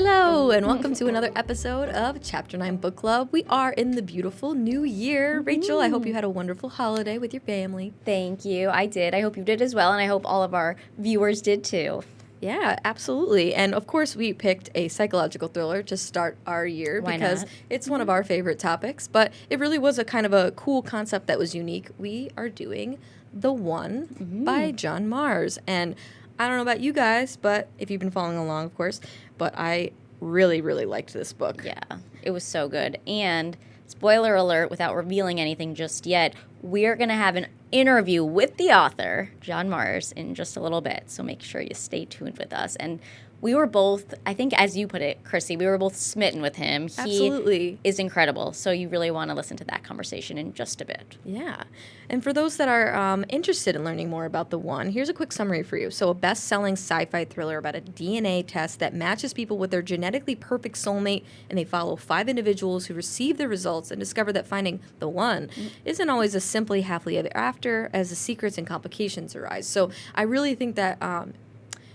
Hello, and welcome to another episode of Chapter 9 Book Club. We are in the beautiful new year. Rachel, I hope you had a wonderful holiday with your family. Thank you. I did. I hope you did as well, and I hope all of our viewers did too. Yeah, absolutely. And of course, we picked a psychological thriller to start our year because it's one of our favorite topics, but it really was a kind of a cool concept that was unique. We are doing The One by John Mars. And I don't know about you guys, but if you've been following along, of course, but I really, really liked this book. Yeah, it was so good. And spoiler alert, without revealing anything just yet, we're going to have an interview with the author, John Mars, in just a little bit. So make sure you stay tuned with us. And we were both, I think as you put it, Chrissy, we were both smitten with him. Absolutely. He is incredible. So you really want to listen to that conversation in just a bit. Yeah. And for those that are interested in learning more about The One, here's a quick summary for you. So a best-selling sci-fi thriller about a DNA test that matches people with their genetically perfect soulmate, and they follow 5 individuals who receive the results and discover that finding the one isn't always a simply happily ever after, as the secrets and complications arise. So I really think that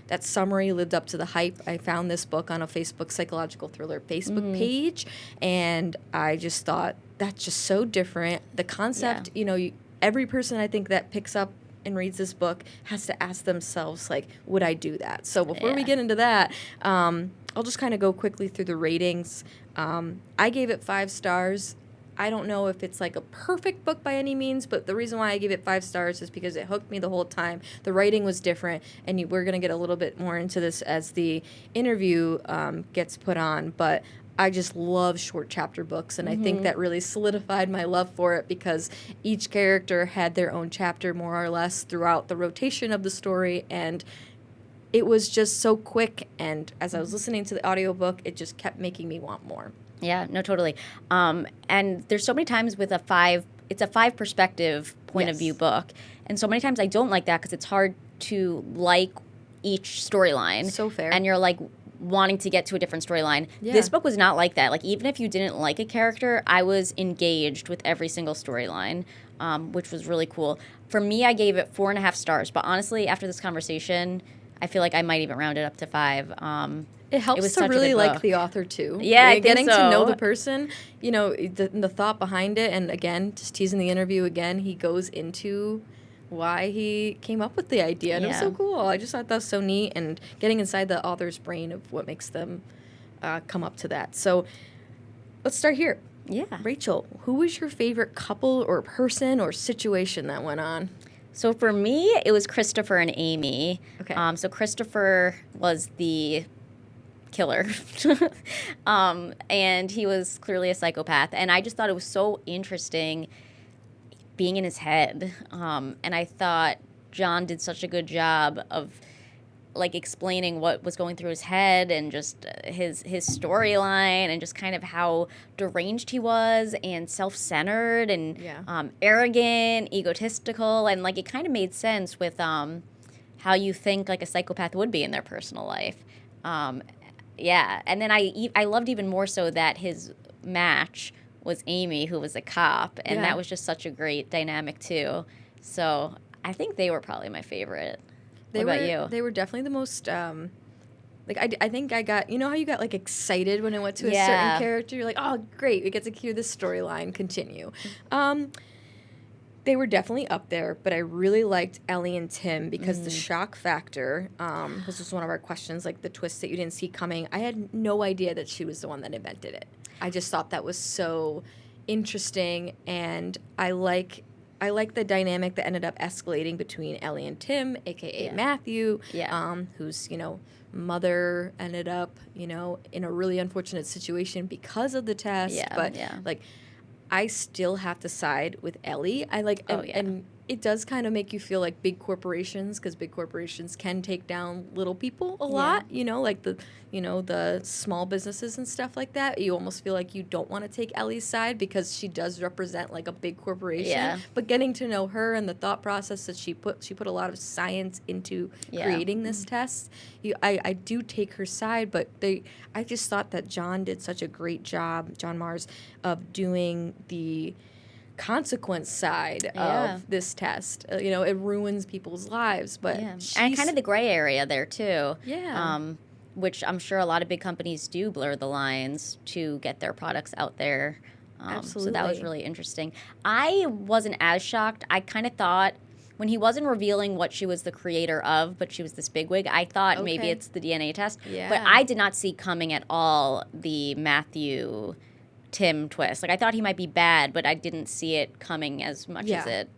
that summary lived up to the hype. I found this book on a Facebook psychological thriller Facebook page, and I just thought that's just so different. The concept, every person I think that picks up and reads this book has to ask themselves, like, would I do that? So before we get into that, I'll just kind of go quickly through the ratings. I gave it 5 stars. I don't know if it's like a perfect book by any means, but the reason why I gave it 5 stars is because it hooked me the whole time. The writing was different, and we're going to get a little bit more into this as the interview gets put on, but I just love short chapter books, and I think that really solidified my love for it because each character had their own chapter more or less throughout the rotation of the story, and it was just so quick, and as I was listening to the audiobook, it just kept making me want more. Yeah, no, totally. And there's so many times with it's a 5 perspective point of view book. And so many times I don't like that because it's hard to like each storyline. So fair. And you're like wanting to get to a different storyline. Yeah. This book was not like that. Like even if you didn't like a character, I was engaged with every single storyline, which was really cool. For me, I gave it 4.5 stars. But honestly, after this conversation, I feel like I might even round it up to 5. It helps to really like the author, too. Yeah, I getting think so. to know the person, the thought behind it. And again, just teasing the interview again, he goes into why he came up with the idea. And it was so cool. I just thought that was so neat. And getting inside the author's brain of what makes them come up to that. So let's start here. Yeah. Rachel, who was your favorite couple or person or situation that went on? So for me, it was Christopher and Amy. Okay. So Christopher was the killer. And he was clearly a psychopath. And I just thought it was so interesting being in his head. And I thought John did such a good job of like explaining what was going through his head and just his storyline and just kind of how deranged he was and self-centered and arrogant, egotistical. And like it kind of made sense with how you think like a psychopath would be in their personal life. Yeah, and then I loved even more so that his match was Amy, who was a cop, and that was just such a great dynamic too. So I think they were probably my favorite. What about you? They were definitely the most, I think I got, you know how you got, like, excited when it went to a certain character? You're like, oh, great, we get to hear this storyline continue. They were definitely up there, but I really liked Ellie and Tim because the shock factor, this was one of our questions, like the twist that you didn't see coming. I had no idea that she was the one that invented it. I just thought that was so interesting, and I like the dynamic that ended up escalating between Ellie and Tim, a.k.a. Matthew, whose, mother ended up, in a really unfortunate situation because of the test. Like, I still have to side with Ellie. And it does kind of make you feel like big corporations, because big corporations can take down little people a lot, like the small businesses and stuff like that. You almost feel like you don't want to take Ellie's side because she does represent like a big corporation. Yeah. But getting to know her and the thought process that she put a lot of science into creating this test. I do take her side, but I just thought that John did such a great job, John Mars, of doing the consequence side of this test. It ruins people's lives, but and kind of the gray area there too. which I'm sure a lot of big companies do blur the lines to get their products out there. So that was Absolutely. really interesting. I wasn't as shocked. I kind of thought when he wasn't revealing what she was the creator of, but she was this bigwig, I thought maybe Okay. it's the DNA test. But Yeah. I did not see coming at all the Matthew Tim twist. Like, I thought he might be bad, but I didn't see it coming as much as Yeah. it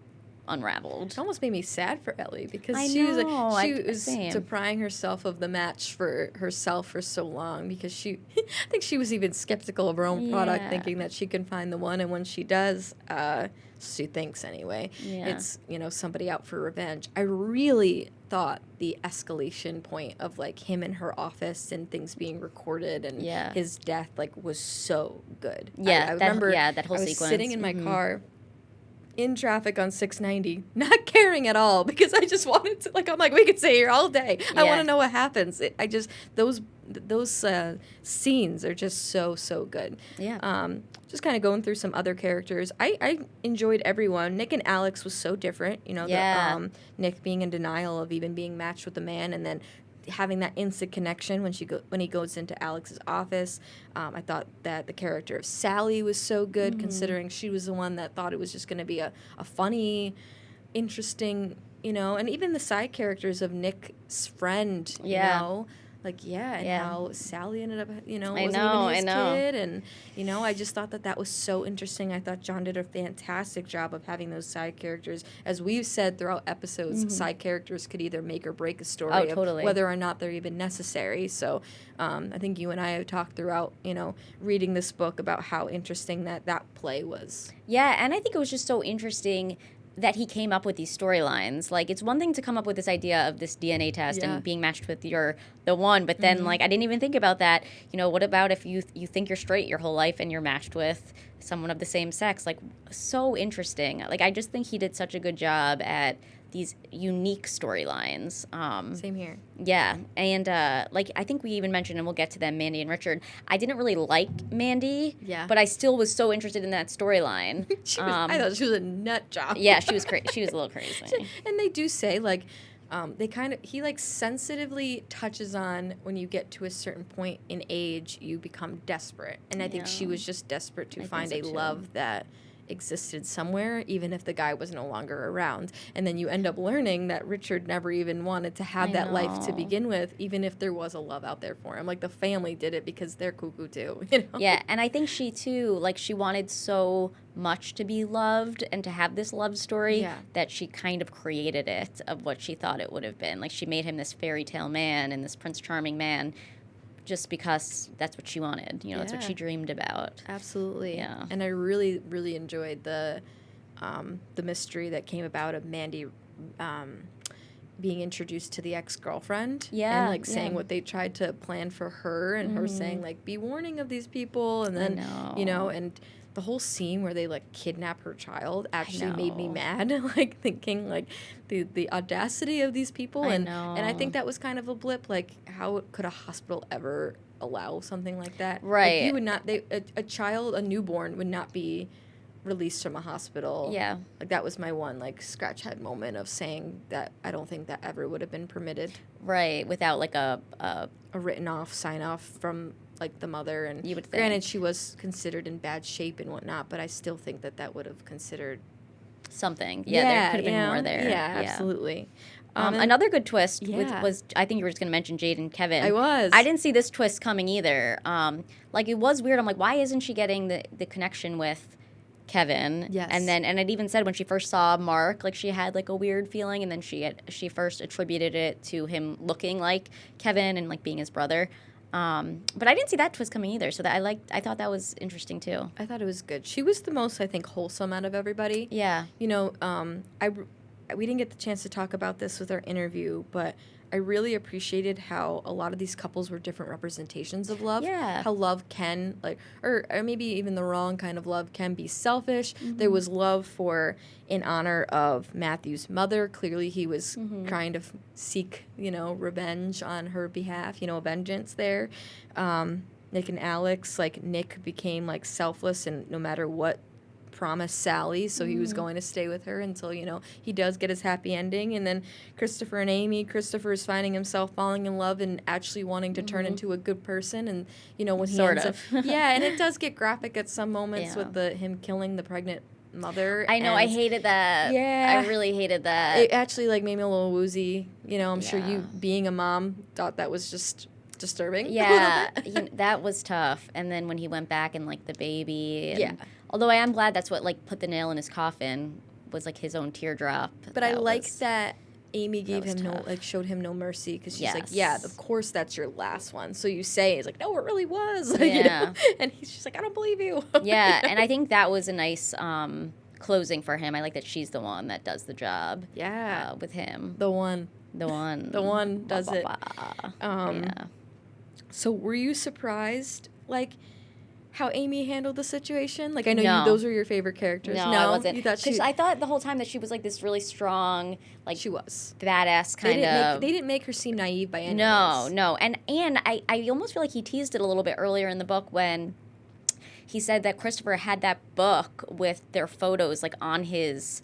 unraveled. It almost made me sad for Ellie because I she was know, she I- was same. depriving herself of the match for herself for so long because she I think she was even skeptical of her own product, Yeah. thinking that she can find the one, and when she does, she thinks anyway, Yeah. it's somebody out for revenge. I really thought the escalation point of like him in her office and things being recorded and Yeah. his death like was so good. Yeah, I that- remember that whole I was sequence. sitting in my Mhm. car in traffic on 690, not caring at all because I just wanted to, like, I'm like, we could stay here all day. I want Yeah. to know what happens. Those scenes are just so good. Yeah. Just kind of going through some other characters. I enjoyed everyone. Nick and Alex was so different. Yeah. Nick being in denial of even being matched with a man, and then having that instant connection when he goes into Alex's office. I thought that the character of Sally was so good, considering she was the one that thought it was just going to be a funny, interesting, and even the side characters of Nick's friend, Yeah. and Yeah. how Sally ended up, wasn't know, even I his know. kid, and I just thought that was so interesting. I thought John did a fantastic job of having those side characters. As we've said throughout episodes, side characters could either make or break a story Oh, of totally. whether or not they're even necessary. So I think you and I have talked throughout, reading this book about how interesting that play was. Yeah, and I think it was just so interesting that he came up with these storylines. Like, it's one thing to come up with this idea of this DNA test Yeah. and being matched with the one, but then, like, I didn't even think about that. What about if you think you're straight your whole life and you're matched with someone of the same sex? Like, so interesting. Like, I just think he did such a good job at these unique storylines. Same here. Yeah, and I think we even mentioned, and we'll get to them, Mandy and Richard. I didn't really like Mandy, Yeah. but I still was so interested in that storyline. I thought she was a nut job. Yeah, she was she was a little crazy. And they do say, like, he, like, sensitively touches on when you get to a certain point in age, you become desperate. And I think she Yeah. was just desperate to I think find so, a too. love that existed somewhere, even if the guy was no longer around. And then you end up learning that Richard never even wanted to have I that life to know. begin with, even if there was a love out there for him. Like, the family did it because they're cuckoo too, Yeah, and I think she too, like, she wanted so much to be loved and to have this love story Yeah. that she kind of created it of what she thought it would have been. Like, she made him this fairy tale man and this Prince Charming man just because that's what she wanted. That's what Yeah. she dreamed about. Absolutely. Yeah. And I really, really enjoyed the mystery that came about of Mandy being introduced to the ex-girlfriend. Yeah, And, like, yeah. saying what they tried to plan for her, and her saying, like, be warning of these people. And then, know. and the whole scene where they, like, kidnap her child actually made me know. mad. Like, thinking, like, the audacity of these people. I And I think know. that was kind of a blip. Like, how could a hospital ever allow something like that? Like, Right. you would not, a child, a newborn would not be released from a hospital. Yeah. Like, that was my one, like, scratch head moment of saying that I don't think that ever would have been permitted. Right, without like a A written off, sign off from, like, the mother. And You would granted, think. she was considered in bad shape and whatnot, but I still think that would have considered. something. Yeah, there could have been more there. Yeah, absolutely. And- Another good twist Yeah. was, I think you were just going to mention Jade and Kevin. I was. I didn't see this twist coming either. Like, it was weird. I'm like, why isn't she getting the connection with Kevin? Yes. And it even said when she first saw Mark, like, she had, like, a weird feeling, and then she first attributed it to him looking like Kevin and, like, being his brother. But I didn't see that twist coming either, so I thought that was interesting too. I thought it was good. She was the most, I think, wholesome out of everybody. Yeah. We didn't get the chance to talk about this with our interview, but I really appreciated how a lot of these couples were different representations of love. Yeah. How love can, like, or maybe even the wrong kind of love can be selfish. There was love in honor of Matthew's mother. Clearly he was trying to seek, revenge on her behalf, vengeance there. Nick and Alex, like, Nick became, like, selfless, and no matter what promised Sally, so he was going to stay with her until, he does get his happy ending. And then Christopher and Amy, Christopher is finding himself falling in love and actually wanting to turn into a good person. And, when he Sort ends of. up, yeah, and it does get graphic at some moments Yeah. with him killing the pregnant mother. I know, I and hated that. Yeah. I really hated that. It actually, made me a little woozy. I'm sure Yeah. you, being a mom, thought that was just disturbing. Yeah, that was tough. And then when he went back and the baby. And, Yeah. Although I am glad that's what put the nail in his coffin was his own teardrop. But I like that Amy gave was him tough. showed him no mercy, because she's like, Yes. yeah, of course that's your last one. So you say, it's like, no, it really was. Yeah. And he's just like, I don't believe you. Yeah, and I think that was a nice closing for him. I like that she's the one that does the job. Yeah. With him. The one. The one. The one does it. Yeah. So were you surprised, how Amy handled the situation? I know No. those were your favorite characters. No, I wasn't. You thought Because I thought the whole time that she was this really strong, she was. badass They kind of. they didn't make her seem naive by any No, means. no. And I almost feel like he teased it a little bit earlier in the book when he said that Christopher had that book with their photos on his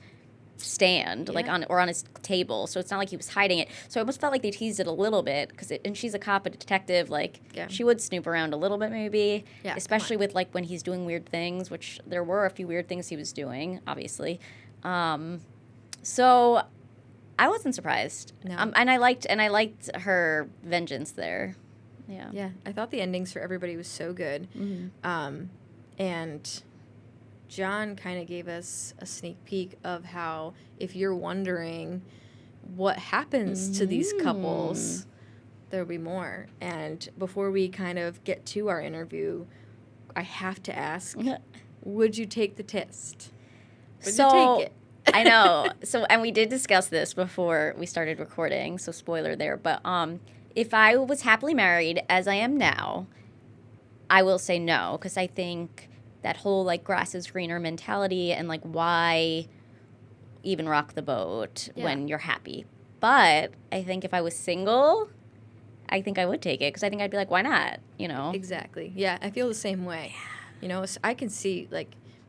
stand, Yeah. on his table. So it's not like he was hiding it. So I almost felt like they teased it a little bit and she's a cop, a detective, Yeah. she would snoop around a little bit maybe, Yeah, especially with when he's doing weird things, which there were a few weird things he was doing, obviously. So I wasn't surprised. No. And I liked her vengeance there. Yeah. Yeah, I thought the endings for everybody was so good. And John kind of gave us a sneak peek of how, if you're wondering what happens to these couples, there'll be more. And before we kind of get to our interview, I have to ask, would you take the test? Would you take it? I know. So, and we did discuss this before we started recording, so spoiler there. But if I was happily married, as I am now, I will say no, because I think that whole grass is greener mentality and why even rock the boat when you're happy. But I think if I was single, I think I would take it, because I think I'd be like, why not? Exactly. Yeah, I feel the same way. I can see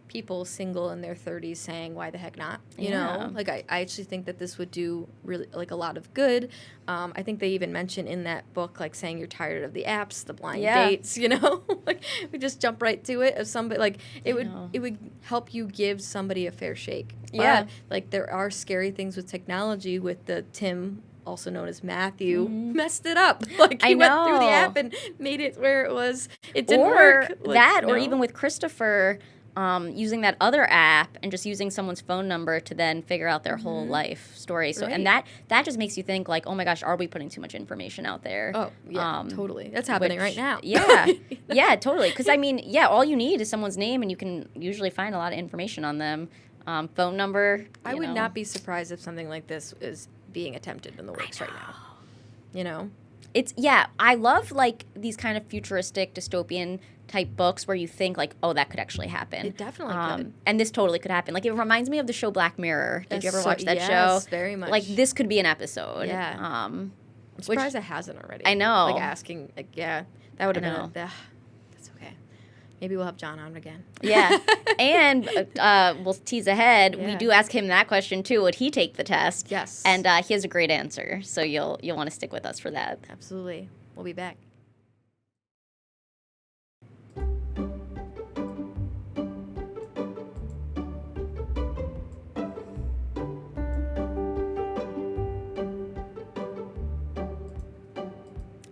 people single in their 30s saying, why the heck not? I actually think that this would do really a lot of good. I think they even mention in that book saying you're tired of the apps, the blind dates, we just jump right to it. If somebody it would help you give somebody a fair shake. Yeah. But there are scary things with technology, with the Tim, also known as Matthew, messed it up. He went through the app and made it where it didn't work. Or even with Christopher, using that other app and just using someone's phone number to then figure out their whole life story. So, and that just makes you think oh my gosh, are we putting too much information out there? Oh, yeah, totally. That's happening right now. Yeah, yeah, totally. Because all you need is someone's name, and you can usually find a lot of information on them. Phone number. I would not be surprised if something like this is being attempted in the works right now. I love these kind of futuristic dystopian type books where you think oh, that could actually happen. It definitely could. And this totally could happen. It reminds me of the show Black Mirror. Did you ever watch that show? Yes, very much. This could be an episode. Yeah. I'm surprised it hasn't already. I know. Asking, that would have been that's okay. Maybe we'll have John on again. Yeah. And we'll tease ahead. Yeah. We do ask him that question too. Would he take the test? Yes. And he has a great answer. So you'll want to stick with us for that. Absolutely. We'll be back.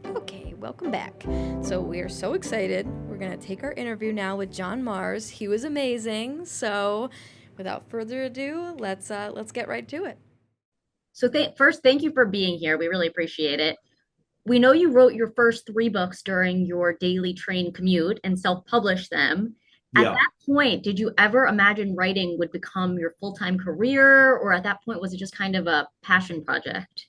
Okay, welcome back. So we are so excited. We're going to take our interview now with John Mars. He was amazing. So without further ado, let's get right to it. So first, thank you for being here. We really appreciate it. We know you wrote your first 3 books during your daily train commute and self-published them. At that point, did you ever imagine writing would become your full-time career, or at that point, was it just kind of a passion project?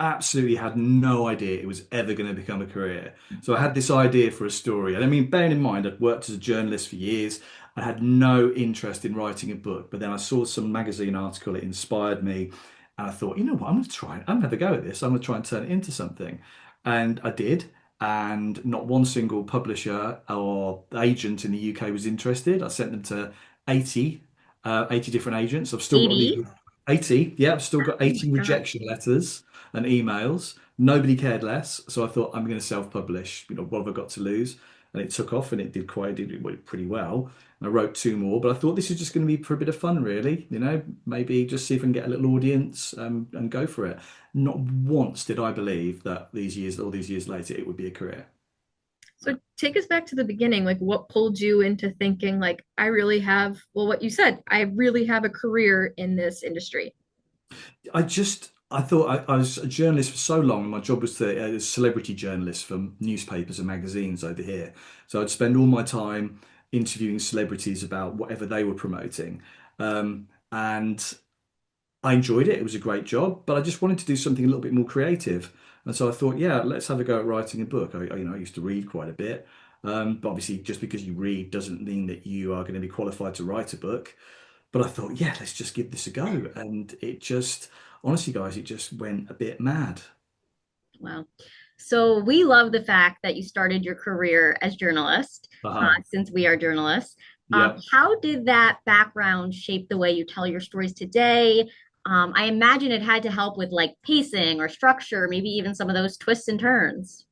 Absolutely had no idea it was ever going to become a career. So I had this idea for a story. And I mean, bearing in mind, I'd worked as a journalist for years. I had no interest in writing a book, but then I saw some magazine article, it inspired me. And I thought, you know what, I'm going to try it. I'm going to have a go at this. I'm going to try and turn it into something. And I did. And not one single publisher or agent in the UK was interested. I sent them to 80, 80 different agents. I've still got 80? the 80. Yeah, I've still got Oh my 80 God. rejection letters and emails. Nobody cared less. So I thought I'm going to self-publish. What have I got to lose? And it took off and it did pretty well. And I wrote two more, but I thought this is just going to be for a bit of fun, really. Maybe just see if I can get a little audience and go for it. Not once did I believe that all these years later, it would be a career. So take us back to the beginning. Like, what pulled you into thinking, like, I really have, well, what you said, I really have a career in this industry? I thought I was a journalist for so long. My job was to a celebrity journalist for newspapers and magazines over here. So I'd spend all my time interviewing celebrities about whatever they were promoting. And I enjoyed it. It was a great job, but I just wanted to do something a little bit more creative. And so I thought, yeah, let's have a go at writing a book. I used to read quite a bit. But obviously, just because you read doesn't mean that you are going to be qualified to write a book. But I thought, yeah, let's just give this a go. And honestly, guys, it just went a bit mad. Wow. So we love the fact that you started your career as journalist, Uh-huh. since we are journalists. Yeah. How did that background shape the way you tell your stories today? I imagine it had to help with like pacing or structure, maybe even some of those twists and turns.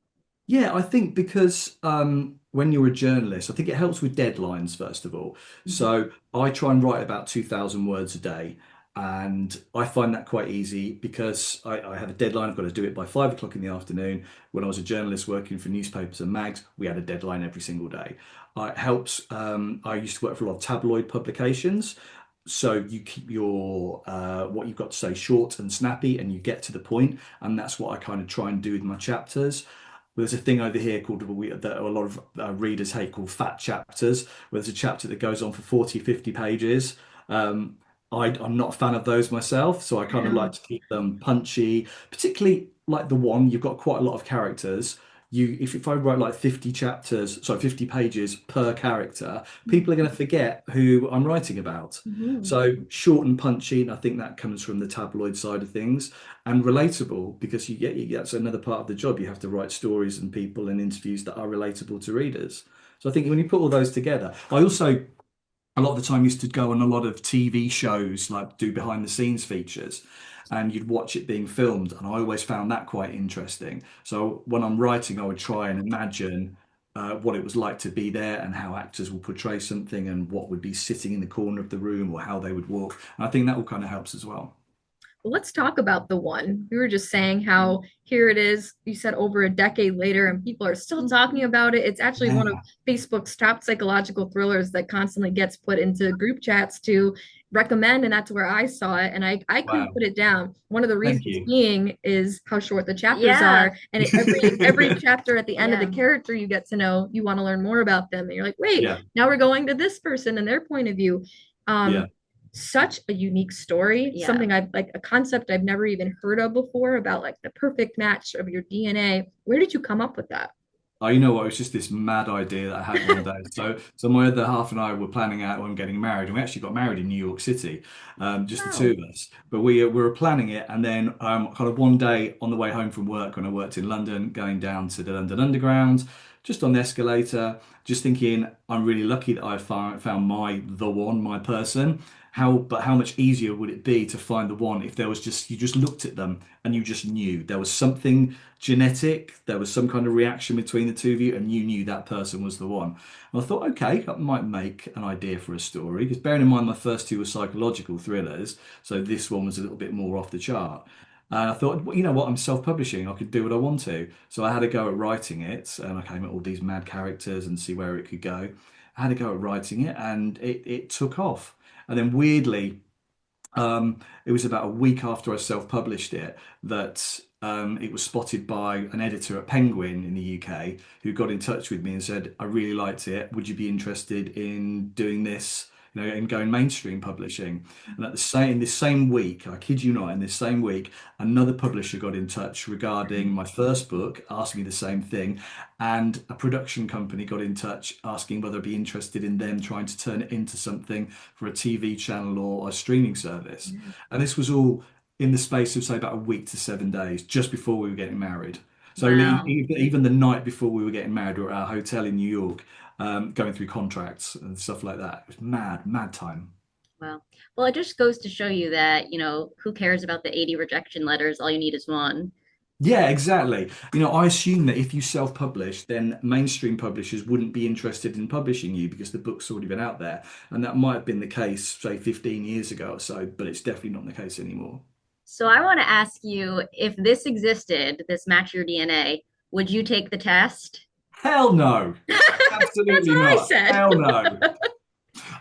Yeah, I think because when you're a journalist, I think it helps with deadlines, first of all. Mhm. So I try and write about 2,000 words a day. And I find that quite easy because I have a deadline. I've got to do it by 5 o'clock in the afternoon. When I was a journalist working for newspapers and mags, we had a deadline every single day. It helps. I used to work for a lot of tabloid publications. So you keep your what you've got to say short and snappy, and you get to the point, and that's what I kind of try and do with my chapters. There's a thing over here called that a lot of readers hate called fat chapters, where there's a chapter that goes on for 40, 50 pages. Um, I'm not a fan of those myself, so I kind of Yeah. like to keep them punchy, particularly like the one you've got quite a lot of characters. If I write like 50 chapters, sorry, 50 pages per character, people are going to forget who I'm writing about. Mhm. So short and punchy, and I think that comes from the tabloid side of things, and relatable because that's another part of the job. You have to write stories and people and interviews that are relatable to readers. So I think when you put all those together, I also a lot of the time used to go on a lot of TV shows, like do behind the scenes features, and you'd watch it being filmed, and I always found that quite interesting. So when I'm writing, I would try and imagine what it was like to be there and how actors will portray something and what would be sitting in the corner of the room or how they would walk. And I think that all kind of helps as well. Well, let's talk about the one. We were just saying how here it is, you said over a decade later, and people are still talking about it. It's actually one of Yeah. Facebook's top psychological thrillers that constantly gets put into group chats to recommend, and that's where I saw it. And I couldn't Wow. put it down. One of the Thank reasons you. being is how short the chapters Yeah. are. And every chapter at the end of the Yeah. character, you get to know, you want to learn more about them. And you're like, wait, Yeah. now we're going to this person and their point of view. Yeah. Such a unique story, Yeah. something I've like a concept I've never even heard of before about like the perfect match of your DNA. Where did you come up with that? Oh, you know what? It was just this mad idea that I had one day. So my other half and I were planning out on getting married, and we actually got married in New York City, just the two Wow. of us. But we were planning it, and then kind of one day on the way home from work, when I worked in London, going down to the London Underground, just on the escalator, just thinking I'm really lucky that I found my the one, my person. How much easier would it be to find the one if there was just you just looked at them and you just knew there was something genetic, there was some kind of reaction between the two of you, and you knew that person was the one. And I thought, okay, that might make an idea for a story. Because bearing in mind my first two were psychological thrillers, so this one was a little bit more off the chart. And I thought, well, you know what, I'm self-publishing, I could do what I want to. So I had a go at writing it, and I came at all these mad characters and see where it could go. I had a go at writing it, and it took off. And then weirdly, it was about a week after I self-published it that it was spotted by an editor at Penguin in the UK who got in touch with me and said, "I really liked it. Would you be interested in doing this?" And going mainstream publishing. And in this same week, I kid you not, in this same week, another publisher got in touch regarding my first book, asked me the same thing, and a production company got in touch asking whether I'd be interested in them trying to turn it into something for a TV channel or a streaming service. And this was all in the space of, say, about a week to 7 days, just before we were getting married. So Wow. even the night before we were getting married, we were at our hotel in New York. going through contracts and stuff like that. It was mad, mad time. Well, it just goes to show you that, who cares about the 80 rejection letters? All you need is one. Yeah, exactly. I assume that if you self-publish, then mainstream publishers wouldn't be interested in publishing you because the book's already been out there. And that might have been the case, say, 15 years ago or so, but it's definitely not the case anymore. So I want to ask you, if this existed, this match your DNA, would you take the test? Hell no. That's Absolutely what I not. said. Hell no.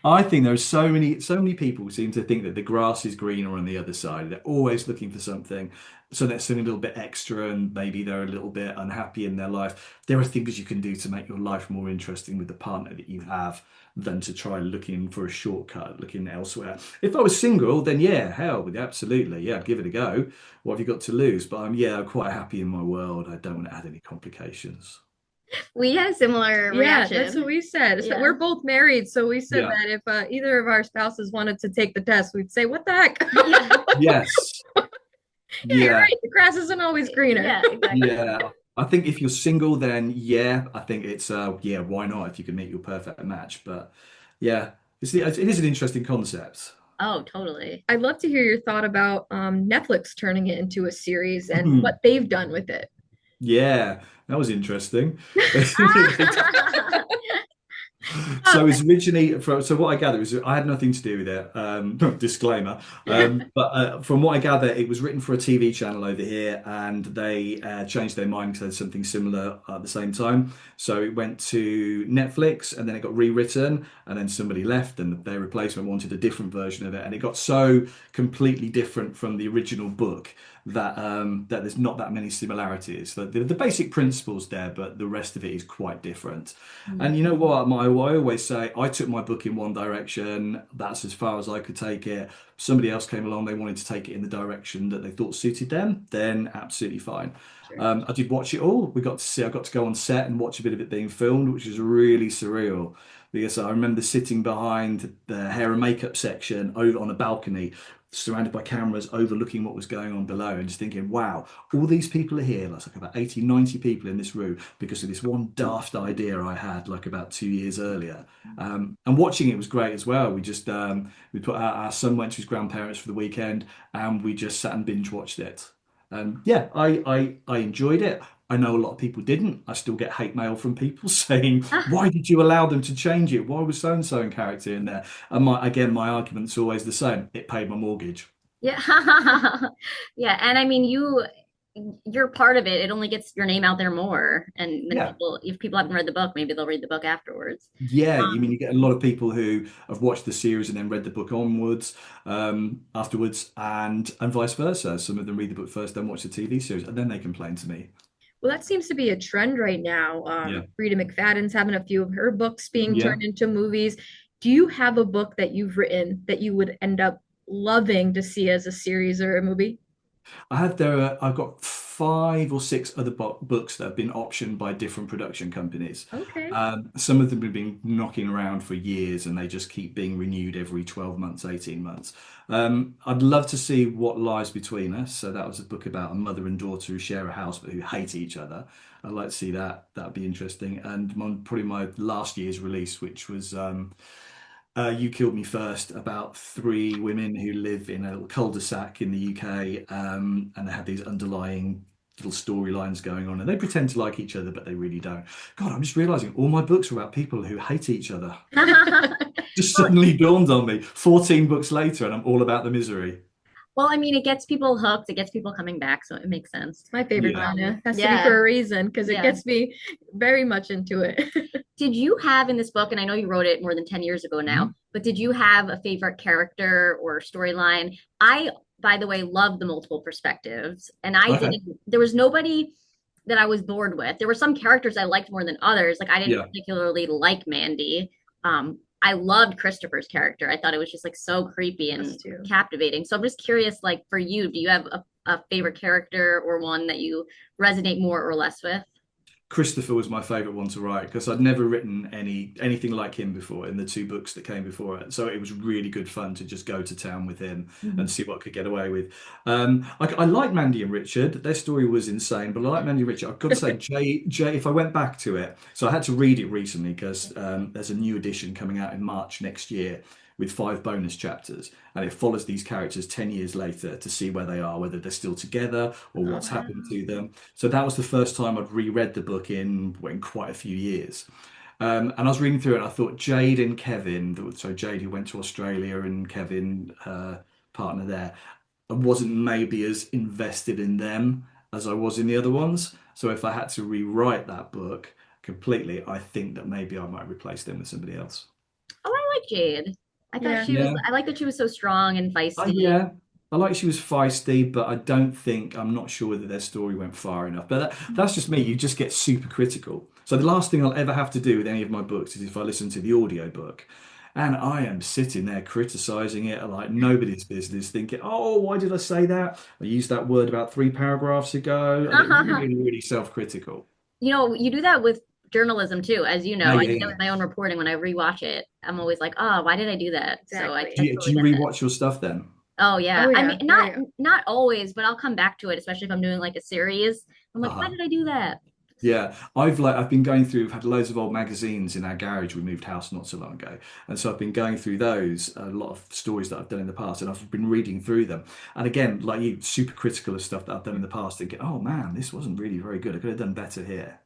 I think there are so many people seem to think that the grass is greener on the other side. They're always looking for something. So that's something a little bit extra, and maybe they're a little bit unhappy in their life. There are things you can do to make your life more interesting with the partner that you have than to try looking for a shortcut, looking elsewhere. If I was single, then yeah, hell, absolutely. Yeah, I'd give it a go. What have you got to lose? But I'm quite happy in my world. I don't want to add any complications. We had a similar Yeah, that's reaction. what we said. So Yeah. we're both married, so we said Yeah. that if either of our spouses wanted to take the test, we'd say, "What the heck?" Yeah. Yes. Yeah, you're Yeah. right. The grass isn't always greener. Yeah, exactly. Yeah, I think if you're single, then yeah, I think it's yeah, why not if you can meet your perfect match? But yeah, it is an interesting concept. Oh, totally. I'd love to hear your thought about Netflix turning it into a series and what they've done with it. Yeah, that was interesting. So it's originally so what I gather is I had nothing to do with it. Disclaimer. But from what I gather, it was written for a TV channel over here, and they changed their mind because they had something similar at the same time. So it went to Netflix, and then it got rewritten, and then somebody left, and their replacement wanted a different version of it, and it got so completely different from the original book that there's not that many similarities. The basic principles there, but the rest of it is quite different. And you know what? I always say I took my book in one direction. That's as far as I could take it. Somebody else came along, they wanted to take it in the direction that they thought suited them, then absolutely fine. Sure. I did watch it all. I got to go on set and watch a bit of it being filmed, which was really surreal because I remember sitting behind the hair and makeup section over on a balcony, surrounded by cameras overlooking what was going on below, and just thinking, wow, all these people are here. Like about 80, 90 people in this room because of this one daft idea I had like about 2 years earlier. And watching it was great as well. We put our son went to his grandparents for the weekend, and we just sat and binge watched it. Yeah, I enjoyed it. I know a lot of people didn't. I still get hate mail from people saying, "Why did you allow them to change it? Why was so and so in character in there?" And my argument's always the same. It paid my mortgage. Yeah. Yeah. And I mean, you're part of it. It only gets your name out there more. And then Yeah. if people haven't read the book, maybe they'll read the book afterwards. Yeah, you mean Um, you get a lot of people who have watched the series and then read the book onwards, afterwards, and vice versa. Some of them read the book first, then watch the TV series, and then they complain to me. Well, that seems to be a trend right now. Yeah, Rita McFadden's having a few of her books being yeah. turned into movies. Do you have a book that you've written that you would end up loving to see as a series or a movie? I've got 5 or 6 other books that have been optioned by different production companies. Okay. Some of them have been knocking around for years, and they just keep being renewed every 12 months, 18 months. I'd love to see What Lies Between Us. So that was a book about a mother and daughter who share a house but who hate each other. I'd like to see that. That'd be interesting. And probably my last year's release, which was You Killed Me First, about 3 women who live in a little cul-de-sac in the UK, and they have these underlying little storylines going on, and they pretend to like each other, but they really don't. God, I'm just realizing all my books are about people who hate each other. Just well, suddenly dawned on me, 14 books later, and I'm all about the misery. well, I mean, it gets people hooked. It gets people coming back. So it makes sense. It's my favorite Yeah. genre. Has to be Yeah. for a reason because it Yeah. gets me very much into it. Did you have in this book, and I know you wrote it more than 10 years ago now, Mhm. but did you have a favorite character or storyline? I, by the way, love the multiple perspectives, and Okay. there was nobody that I was bored with. There were some characters I liked more than others. Like I didn't Yeah. particularly like Mandy. I loved Christopher's character. I thought it was just like so creepy and Us too. captivating. So I'm just curious, like for you, do you have a favorite character or one that you resonate more or less with? Christopher was my favorite one to write because I'd never written anything like him before in the two books that came before it. So it was really good fun to just go to town with him and Mhm. see what I could get away with. I like Mandy and Richard. Their story was insane, but I like Mandy and Richard. I've got to say, Jay, if I went back to it, so I had to read it recently because there's a new edition coming out in March next year with 5 bonus chapters, and it follows these characters 10 years later to see where they are, whether they're still together or Oh, what's wow. happened to them. So that was the first time I'd reread the book in quite a few years. And I was reading through it and I thought Jade and Kevin, so Jade who went to Australia and Kevin, her partner there, I wasn't maybe as invested in them as I was in the other ones. So if I had to rewrite that book completely, I think that maybe I might replace them with somebody else. Oh, I like Jade. Yeah. Yeah. I like that she was so strong and feisty. Yeah, I like she was feisty, but I'm not sure whether their story went far enough. But that's just me. You just get super critical. So the last thing I'll ever have to do with any of my books is if I listen to the audio book. And I am sitting there criticizing it like nobody's business, thinking, oh, why did I say that? I used that word about 3 paragraphs ago. I get really, really self-critical. You do that with journalism too, as you Yeah, know. I yeah, do that yeah. with my own reporting. When I rewatch it, I'm always like, oh, why did I do that? So Exactly. I Do totally you get that. rewatch your stuff then? Oh yeah. Oh I yeah. mean, Yeah. not Yeah. not always, but I'll come back to it, especially if I'm doing like a series. I'm like, why Uh-huh. did I do that? Yeah, I've been going through. We've had loads of old magazines in our garage. We moved house not so long ago, and so I've been going through those. A lot of stories that I've done in the past, and I've been reading through them. And again, like you, super critical of stuff that I've done in the past. Thinking, oh man, this wasn't really very good. I could have done better here.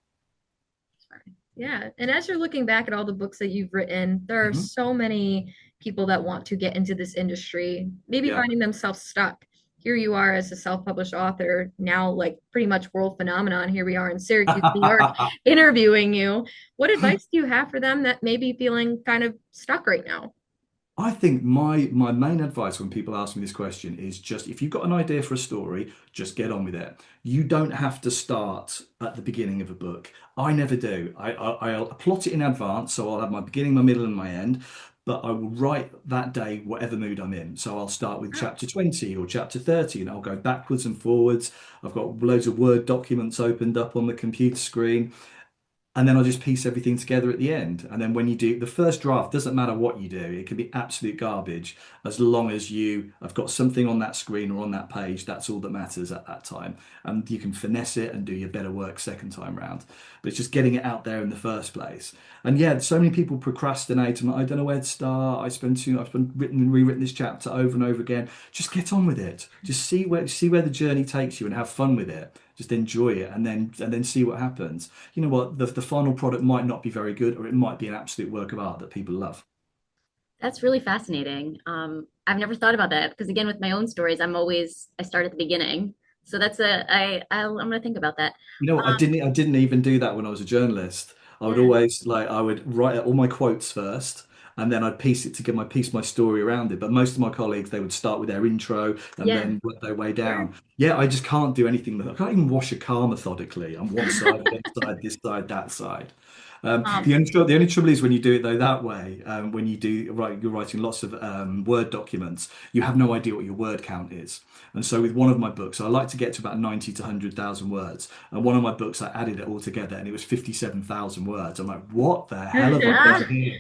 Yeah. And as you're looking back at all the books that you've written, there are Hmm. so many people that want to get into this industry, maybe Yeah. finding themselves stuck. Here you are as a self-published author, now like pretty much world phenomenon. Here we are in Syracuse, New York, interviewing you. What advice do you have for them that may be feeling kind of stuck right now? I think my main advice when people ask me this question is just if you've got an idea for a story, just get on with it. You don't have to start at the beginning of a book. I never do. I'll plot it in advance, so I'll have my beginning, my middle, and my end. But I will write that day whatever mood I'm in. So I'll start with chapter 20 or chapter 30, and I'll go backwards and forwards. I've got loads of Word documents opened up on the computer screen. And then I'll just piece everything together at the end. And then when you do the first draft, doesn't matter what you do, it can be absolute garbage as long as you have got something on that screen or on that page. That's all that matters at that time. And you can finesse it and do your better work second time round. But it's just getting it out there in the first place. And yeah, so many people procrastinate and I don't know where to start. I've been written and rewritten this chapter over and over again. Just get on with it. Just see where the journey takes you and have fun with it. Just enjoy it and then see what happens. You know what? The final product might not be very good, or it might be an absolute work of art that people love. That's really fascinating. I've never thought about that because again, with my own stories, I start at the beginning. So I'm gonna think about that. You know what? Um, I didn't even do that when I was a journalist. yeah, I would write out all my quotes first, and then I'd piece my story around it. But most of my colleagues, they would start with their intro and yeah. then work their way Sure. down. Yeah, I just can't do anything. I can't even wash a car methodically. I'm one side, left side, this side, that side. Um, The only trouble is when you do it though that way, when you're writing lots of Word documents, you have no idea what your word count is. And so with one of my books, I like to get to about 90 to 100,000 words. And one of my books, I added it all together and it was 57,000 words. I'm like, what the hell have I done here?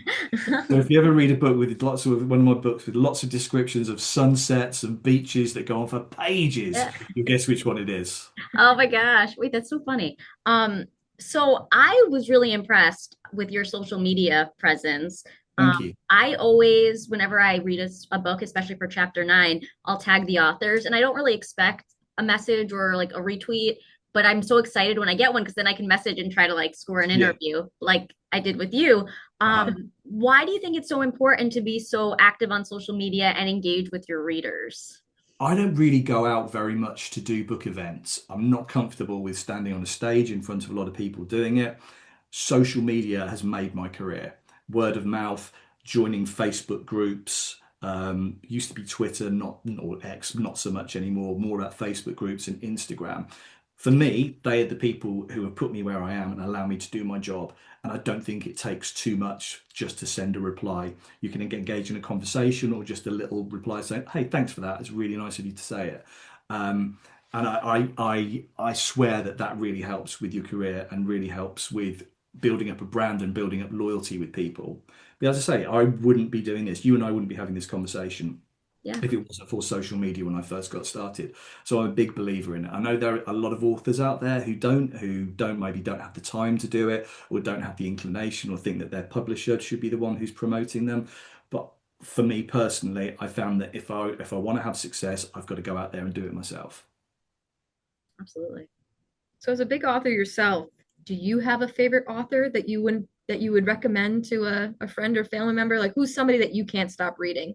So if you ever read a book with one of my books with lots of descriptions of sunsets and beaches that go on for pages, you guess which one it is. oh my gosh. Wait, that's so funny. So I was really impressed with your social media presence. Thank you. I always, whenever I read a book, especially for chapter 9, I'll tag the authors, and I don't really expect a message or like a retweet, but I'm so excited when I get one because then I can message and try to like score an Yeah. interview like I did with you. Uh-huh. Why do you think it's so important to be so active on social media and engage with your readers? I don't really go out very much to do book events. I'm not comfortable with standing on a stage in front of a lot of people doing it. Social media has made my career. Word of mouth, joining Facebook groups, used to be Twitter, not or X, not so much anymore, more about Facebook groups and Instagram. For me, they are the people who have put me where I am and allow me to do my job. And I don't think it takes too much just to send a reply. You can engage in a conversation or just a little reply saying, hey, thanks for that. It's really nice of you to say it. Um, And I swear that that really helps with your career and really helps with building up a brand and building up loyalty with people. But as I say, I wouldn't be doing this. You and I wouldn't be having this conversation Yeah. if it wasn't for social media when I first got started. So I'm a big believer in it. I know there are a lot of authors out there who maybe don't have the time to do it, or don't have the inclination, or think that their publisher should be the one who's promoting them. But for me personally, I found that if I want to have success, I've got to go out there and do it myself. Absolutely. So as a big author yourself, do you have a favorite author that you would recommend to a friend or family member? Like who's somebody that you can't stop reading?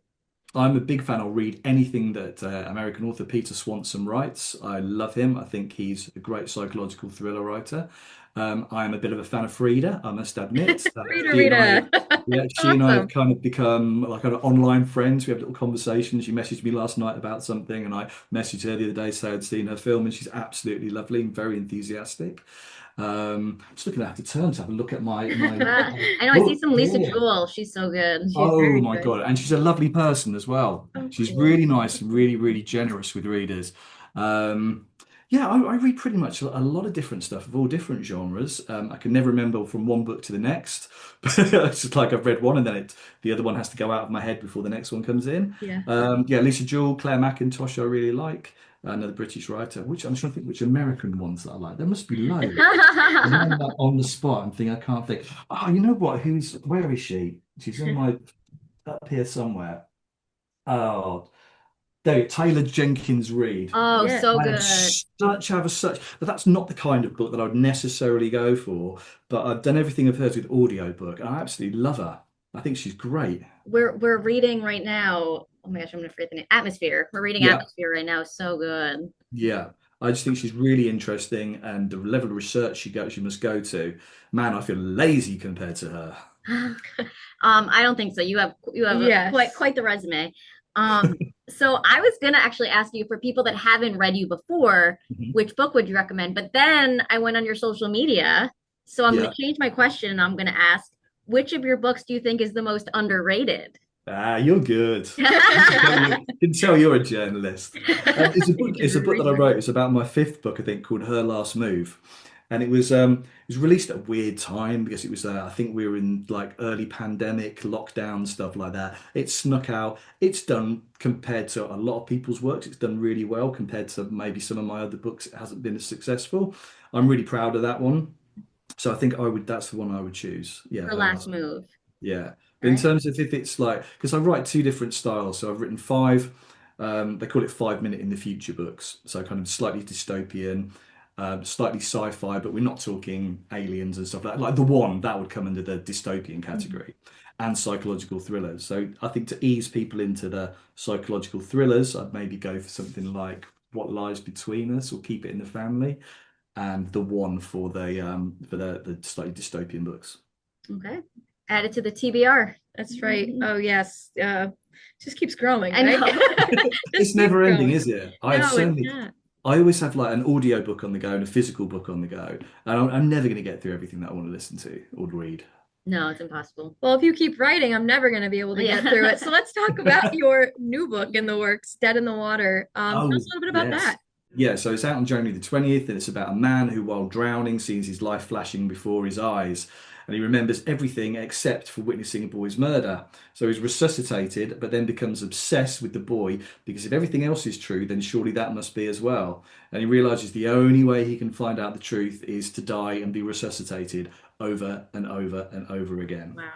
I'm a big fan. I'll read anything that American author Peter Swanson writes. I love him. I think he's a great psychological thriller writer. I am a bit of a fan of Frida, I must admit. Rita. Yeah, she and I have kind of become like kind of online friends. We have little conversations. She messaged me last night about something, and I messaged her the other day to say I'd seen her film, and she's absolutely lovely and very enthusiastic. Just looking at the turn to have a look at my I know I see some Lisa yeah. Jewell. She's so good. She's Oh very my good. God. And she's a lovely person as well. Oh, She's cool. really nice and really, really generous with readers. Um, yeah, I read pretty much a lot of different stuff of all different genres. I can never remember from one book to the next. It's just like I've read one and then the other one has to go out of my head before the next one comes in. Yeah. Yeah, Lisa Jewell, Claire McIntosh, I really like. Another British writer. Which I'm trying to think which American ones that I like. There must be loads. And then I'm like on the spot. I'm thinking I can't think. Oh, you know what? Where is she? She's in my up here somewhere. Oh, there, Taylor Jenkins Reid. Oh, Yeah. so I good. have such, but that's not the kind of book that I would necessarily go for. But I've done everything of hers with audiobook, and I absolutely love her. I think she's great. We're reading right now. Oh my gosh, I'm gonna forget the name. Atmosphere. We're reading Yeah, Atmosphere right now. So good. yeah. I just think she's really interesting, and the level of research she must go to. Man, I feel lazy compared to her. I don't think so. You have Yes. quite the resume. So I was gonna actually ask you, for people that haven't read you before, Mhm. which book would you recommend? But then I went on your social media, so I'm Yeah. gonna change my question and I'm gonna ask, which of your books do you think is the most underrated? Ah, you're good. Can tell you're a journalist. It's a book that I wrote. It's about my fifth book, I think, called Her Last Move, and it was released at a weird time because it was I think we were in like early pandemic lockdown stuff like that. It snuck out. It's done compared to a lot of people's works. It's done really well compared to maybe some of my other books. It hasn't been as successful. I'm really proud of that one. So I think I would. That's the one I would choose. Yeah, Her Her Last Last. Move. Yeah. But in Right. terms of if it's like, because I write two different styles. So I've written five, they call it 5 minute in the future books. So kind of slightly dystopian, slightly sci-fi, but we're not talking aliens and stuff like The One, that would come under the dystopian category, and psychological thrillers. So I think to ease people into the psychological thrillers, I'd maybe go for something like What Lies Between Us or Keep It in the Family, and The One for the slightly dystopian books. Okay. Add it to the TBR. That's right. Oh yes. Just keeps growing, I right? know. Just It's keeps never ending, growing. is it? No, it's not. I always have like an audio book on the go and a physical book on the go, and I'm never going to get through everything that I want to listen to or read. No, it's impossible. Well, if you keep writing, I'm never going to be able to get Yeah. through it. So let's talk about your new book in the works, Dead in the Water. Tell us a Oh, little bit about yes. that. Yeah, so it's out on January the 20th, and it's about a man who, while drowning, sees his life flashing before his eyes. And he remembers everything except for witnessing a boy's murder. So he's resuscitated, but then becomes obsessed with the boy because if everything else is true, then surely that must be as well. And he realizes the only way he can find out the truth is to die and be resuscitated over and over and over again. Wow.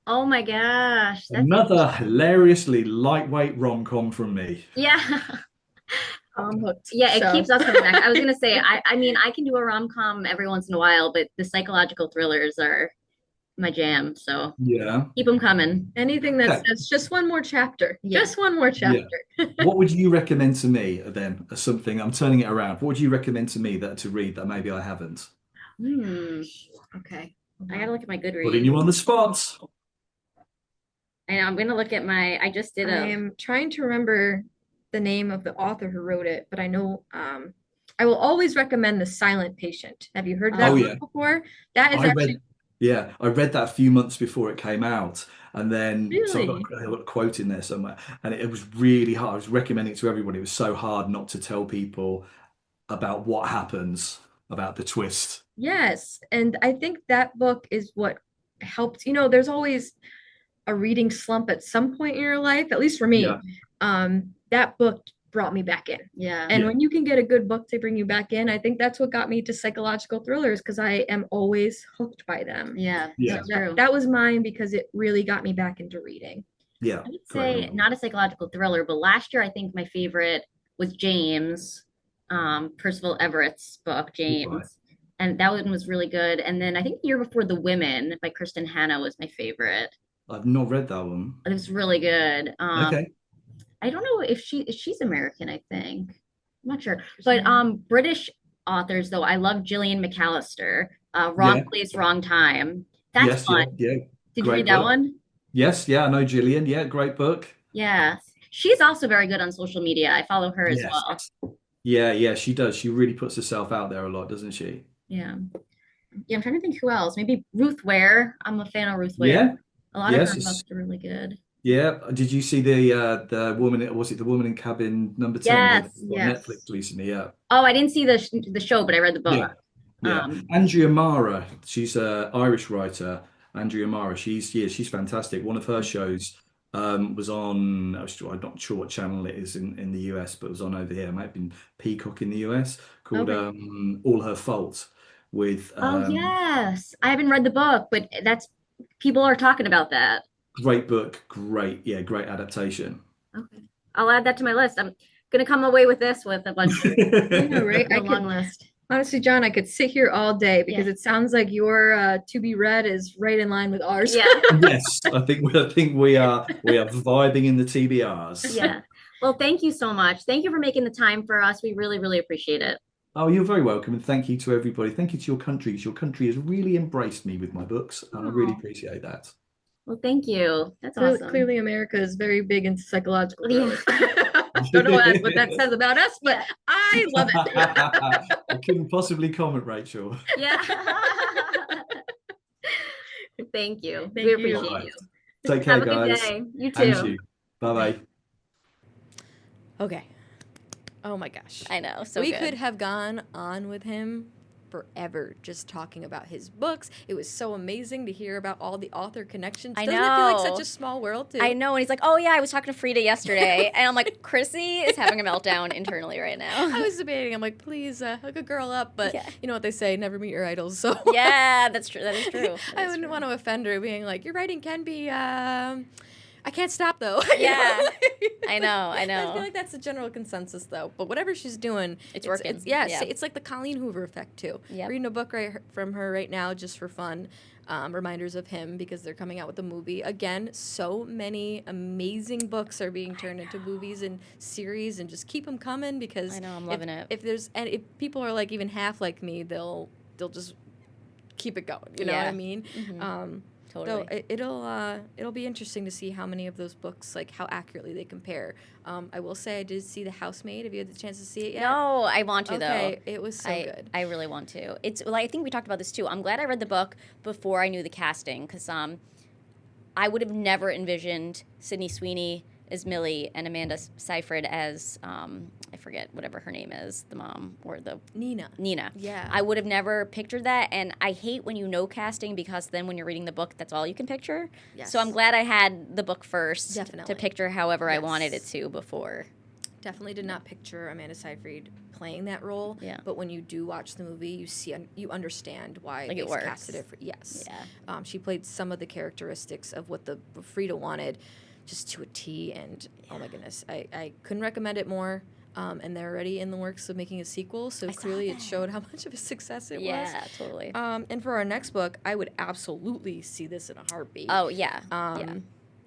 Oh my gosh. That's Another hilariously lightweight rom-com from me. yeah. I'm hooked. Yeah, it So, keeps us coming back. I was gonna say, I mean, I can do a rom-com every once in a while, but the psychological thrillers are my jam. So Yeah. keep them coming. anything that Okay. says just one more chapter. Yeah. Just one more Yeah. chapter. What would you recommend to me then as something, I'm turning it around. What would you recommend to me that to read that maybe I haven't? Okay. I gotta look at my Putting Goodreads. you on the spot. And I'm gonna look at I just did I a am trying to remember the name of the author who wrote it, but I know I will always recommend The Silent Patient. Have you heard that Oh, book yeah. before? That is I actually read, yeah, I read that a few months before it came out, And then, so Really? I've got a quote in there somewhere. And it was really hard. I was recommending it to everybody. It was so hard not to tell people about what happens, about the twist. Yes. And I think that book is what helped. There's always a reading slump at some point in your life, at least for me. Yeah. That book brought me back in. Yeah. And Yeah. when you can get a good book to bring you back in, I think that's what got me to psychological thrillers because I am always hooked by them. Yeah. Yeah. So true. That was mine because it really got me back into reading. Yeah. I would Great say novel. not a psychological thriller, but last year I think my favorite was James, Percival Everett's book, Right. James. And that one was really good. And then I think the year before, The Women by Kristen Hanna was my favorite. I've not read that one. It was really good. Okay. I don't know if she's American, I think. I'm not sure. But British authors though, I love Gillian McAllister. Wrong Yeah. Place, Wrong Time. That's Yes. fun. Yeah. Yeah. Did you Great read that book. one? Yes. Yeah. I know Gillian. Yeah. Great book. Yeah. She's also very good on social media. I follow her as Yes. well. Yeah. Yeah. She does. She really puts herself out there a lot, doesn't she? Yeah. Yeah, I'm trying to think who else. Maybe Ruth Ware. I'm a fan of Ruth Ware. Yeah. A lot of her Yes. books are really good. Yeah. Did you see the woman? Was it the woman in cabin number 10 that Yes, on yes. Netflix recently? Yeah. Oh, I didn't see the show, but I read the book. Yeah. Yeah. Um, Andrea Mara. She's a Irish writer. Andrea Mara. She's fantastic. One of her shows was on. I'm not sure what channel it is in the US, but it was on over here. It might have been Peacock in the US, called okay. All Her Fault with Oh, yes. I haven't read the book, but that's people are talking about that. great book, great adaptation. Okay. I'll add that to my list. I'm gonna come away with this with a bunch of I know, right? a long list. Honestly, John, I could sit here all day because Yeah. it sounds like your to be read is right in line with ours. Yeah. Yes, I think we are vibing in the TBRs. Yeah. Well, thank you so much. Thank you for making the time for us. We really, really appreciate it. Oh, you're very welcome, and thank you to everybody. Thank you to your country. 'Cause your country has really embraced me with my books, and I really Aw. appreciate that. Well, thank you. That's Clearly, awesome. clearly America is very big into psychological Yeah. thrillers. Don't know what that says about us, but Yeah. I love it. I couldn't possibly comment, Rachel. Yeah. Thank you. Thank We you. appreciate All right. you. Take care, Have a good guys. day. You And too. you. Bye-bye. Okay. Oh my gosh. I know, so we good. could have gone on with him forever just talking about his books. It was so amazing to hear about all the author connections. I Doesn't it feel like know. such a small world too? I know, and he's like, "Oh yeah, I was talking to Frida yesterday," and I'm like, "Chrissy is having a meltdown internally right now." I was debating. I'm like, please hook a girl up, but Yeah. you know what they say, never meet your idols. So Yeah, that's true. That is true. That I is wouldn't true. want to offend her, being like, your writing can be. I can't stop though. You Yeah. know? I know. I feel like that's the general consensus though. But whatever she's doing, It's working. Yeah, Yeah. it's like the Colleen Hoover effect too. Yep. Reading a book from her right now just for fun. Reminders of him because they're coming out with a movie again. So many amazing books are being turned into movies and series, and just keep them coming because I know, I'm loving it. If people are like even half like me, they'll just keep it going. You know what Yeah. I mean? Mhm. So Totally. it'll be interesting to see how many of those books, like how accurately they compare. I will say I did see The Housemaid. Have you had the chance to see it yet? No, I want to Okay, though. it was so good. I really want to. It's like I think we talked about this too. I'm glad I read the book before I knew the casting because I would have never envisioned Sydney Sweeney as Millie and Amanda Seyfried as I forget whatever her name is, the mom or the Nina. Yeah. I would have never pictured that, and I hate when you know casting because then when you're reading the book, that's all you can picture. Yes. So I'm glad I had the book first Definitely. to picture however I Yes. wanted it to before. Definitely did not picture Amanda Seyfried playing that role. Yeah. But when you do watch the movie, you understand why Like they it works. casted it. Yes. Yeah. She played some of the characteristics of what the Frida wanted, just to a T. And oh my goodness, I couldn't recommend it more. And they're already in the works of making a sequel, so I saw clearly it that. showed how much of a success it was. Yeah, totally. And for our next book, I would absolutely see this in a heartbeat. Oh yeah, Um, yeah.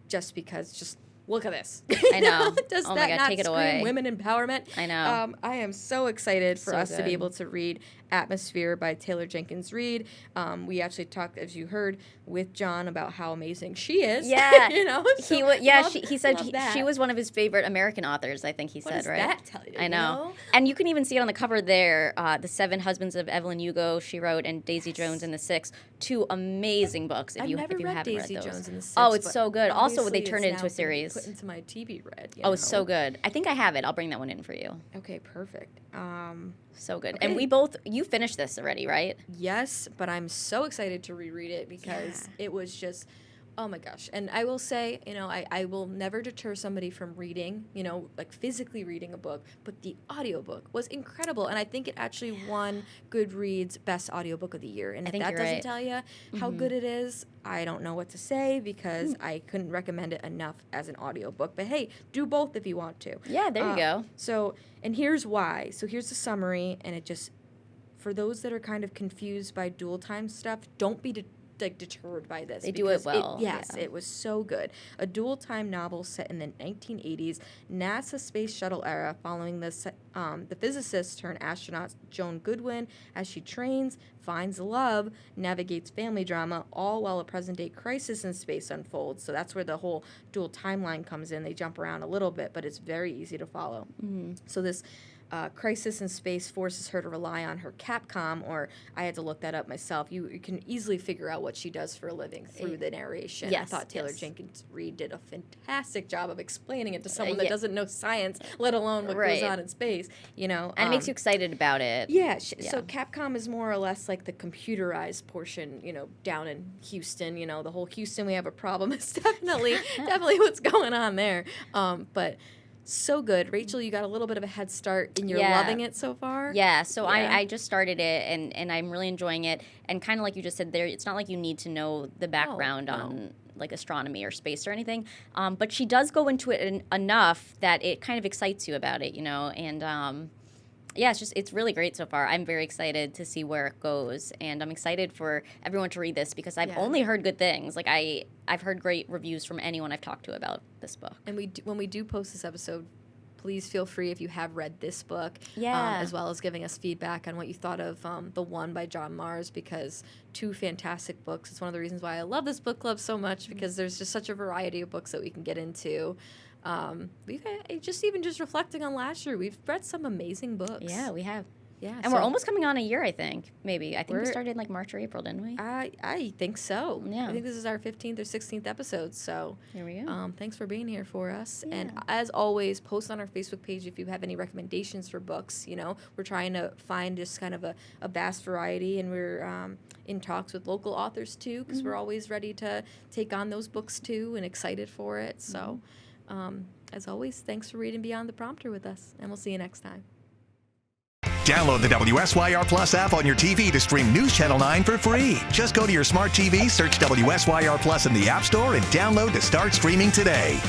Just because, just look at this. I know. Does Oh my that God, not take it scream away. women empowerment? I know. I am so excited for So us to be good. able to read Atmosphere by Taylor Jenkins Reid. We actually talked, as you heard, with John about how amazing she is. Yeah. You know? So He said love that. she was one of his favorite American authors, I think he What said, does right? that tell you? I you know. And you can even see it on the cover there, The Seven Husbands of Evelyn Hugo, she wrote, and Daisy Jones and the Six. Two amazing books if I've you never read haven't Daisy read those. Jones and the Six, Oh, it's but so good. Also, they obviously turned it's it into now a series. Put into my TV read. Oh, it's so good. I think I have it. I'll bring that one in for you. Okay, perfect. So good. Okay. And you finished this already, right? Yes, but I'm so excited to reread it because it was just, oh my gosh. And I will say, I will never deter somebody from reading, like physically reading a book, but the audiobook was incredible. And I think it actually won Goodreads Best Audiobook of the Year. And I if think that you're doesn't right. tell you how good it is, I don't know what to say because I couldn't recommend it enough as an audiobook. But hey, do both if you want to. Yeah, there you go. So, and here's why. So here's the summary, and it just, for those that are kind of confused by dual time stuff, don't be deterred by this. They do it because well, Yes, yeah. it was so good. A dual time novel set in the 1980s NASA space shuttle era, following the physicist turned astronaut Joan Goodwin as she trains, finds love, navigates family drama, all while a present day crisis in space unfolds. So that's where the whole dual timeline comes in. They jump around a little bit, but it's very easy to follow. So this crisis in space forces her to rely on her Capcom, or I had to look that up myself. You can easily figure out what she does for a living through the narration. I Yes, thought Taylor yes. Jenkins Reid did a fantastic job of explaining it to someone that yeah. doesn't know science, let alone what Right. goes on in space. And it makes you excited about it. Yeah, Yeah. so Capcom is more or less like the computerized portion, down in Houston. The whole Houston, we have a problem. It's definitely what's going on there. But so good. Rachel, you got a little bit of a head start and you're Yeah. loving it so far? Yeah, so Yeah. I just started it and I'm really enjoying it. And kind of like you just said there, it's not like you need to know the background no. on like astronomy or space or anything. But she does go into it enough that it kind of excites you about it, and yeah, it's really great so far. I'm very excited to see where it goes, and I'm excited for everyone to read this because I've Yeah. only heard good things. Like I've heard great reviews from anyone I've talked to about this book. And when we do post this episode, please feel free if you have read this book, Yeah. as well as giving us feedback on what you thought of The One by John Mars, because two fantastic books. It's one of the reasons why I love this book club so much, because there's just such a variety of books that we can get into. We've just reflecting on last year, we've read some amazing books. Yeah, we have. Yeah, And we're almost coming on a year, I think. Maybe. I think we We're- started in like March or April, didn't we? I think so. Yeah. I think this is our 15th or 16th episode. So Here we go. thanks for being here for us. And Yeah. as always, post on our Facebook page if you have any recommendations for books. We're trying to find just kind of a vast variety, and we're in talks with local authors too, because we're always ready to take on those books too and excited for it. So as always, thanks for reading Beyond the Prompter with us, and we'll see you next time. Download the WSYR Plus app on your TV to stream News Channel 9 for free. Just go to your smart TV, search WSYR Plus in the App Store, and download to start streaming today.